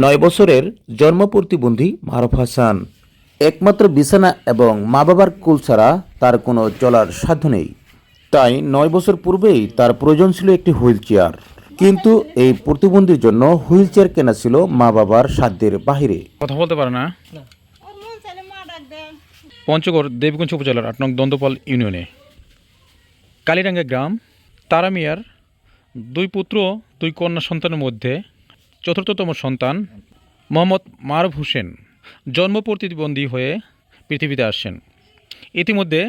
9 বছরের জন্ম প্রতিবন্ধী মারুফ হাসান একমাত্র বিছানা এবং মা বাবার কোল ছাড়া তার কোনো চলার সাধ্য নেই। তাই 9 বছর পূর্বেই তার প্রয়োজন ছিল একটি হুইল চেয়ার, কিন্তু এই প্রতিবন্ধীর জন্য হুইল চেয়ার কেনা ছিল মা বাবার সাধ্যের বাহিরে। কথা বলতে পারে না। পঞ্চগড় দেবগঞ্জ উপজেলার 8 নং দন্দপাল ইউনিয়নে কালীরাঙ্গা গ্রাম তারা মিয়ার 2 পুত্র 2 কন্যা সন্তানের মধ্যে চতুর্থতম সন্তান মোহাম্মদ মারুফ হোসেন জন্ম প্রতিবন্ধী হয়ে পৃথিবীতে আসেন। ইতিমধ্যে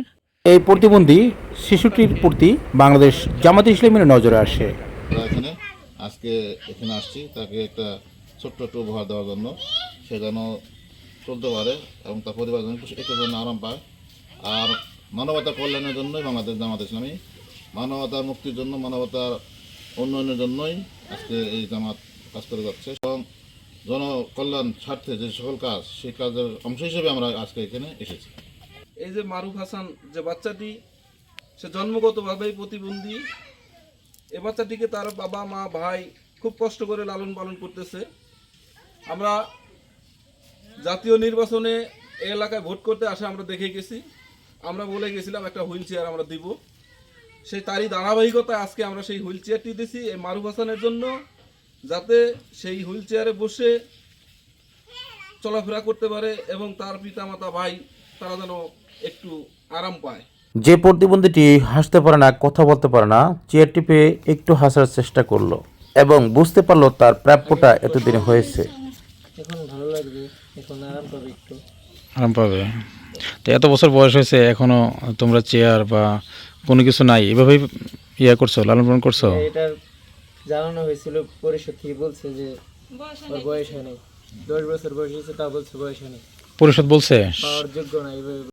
এই প্রতিবন্ধী শিশুটির প্রতি বাংলাদেশ জামাতে ইসলামীর নজরে আসে। আজকে এখানে আসছি তাকে একটা ছোট্ট একটু উপহার দেওয়ার জন্য, সে যেন চলতে পারে এবং তার পরিবার যেন একটু যেন আরাম পায়। আর মানবতার কল্যাণের জন্যই বাংলাদেশ জামাত ইসলামী, মানবতার মুক্তির জন্য, মানবতার উন্নয়নের জন্যই আজকে এই জামাত কাজ করে যাচ্ছে এবং জনকল্যাণ স্বার্থে যে সকল কাজ, সেই কাজের অংশ হিসেবে আমরা আজকে এখানে এসেছি। এই যে মারুফ হাসান যে বাচ্চাটি, সে জন্মগতভাবেই প্রতিবন্ধী। এ বাচ্চাটিকে তার বাবা মা ভাই খুব কষ্ট করে লালন পালন করতেছে। আমরা জাতীয় নির্বাচনে এই এলাকায় ভোট করতে আসে আমরা দেখে গেছি, আমরা বলে গেছিলাম একটা হুইল চেয়ার আমরা দিব। সেই তারই ধারাবাহিকতায় আজকে আমরা সেই হুইল চেয়ারটি দিছি এই মারুফ হাসানের জন্য, যাতে সেই হুইল চেয়ারে বসে চলাফেরা করতে পারে এবং তার পিতামাতা ভাই তারা যেন একটু আরাম পায়। যে প্রতিবন্ধীটি হাসতে পারে না, কথা বলতে পারে না, চেয়ারটি পেয়ে একটু হাসার চেষ্টা করলো এবং বুঝতে পারলো তার প্রাপ্যটা এতদিনে হয়েছে। এখন ভালো লাগবে, এখন আরাম পাবে, একটু আরাম পাবে। তো এত বছর বয়স হয়েছে, এখনো তোমরা চেয়ার বা কোনো কিছু নাই, এভাবেই করছো, লালন পালন করছো? এটা জানানো হয়েছিল, পরিষদ থেকে বলছে যে ওর বয়স হয় নাই, 10 বছর বয়স হয়েছে, তা বলছে বয়স হয় নাই, পরিষদ বলছে পাওয়ার যোগ্য নাই।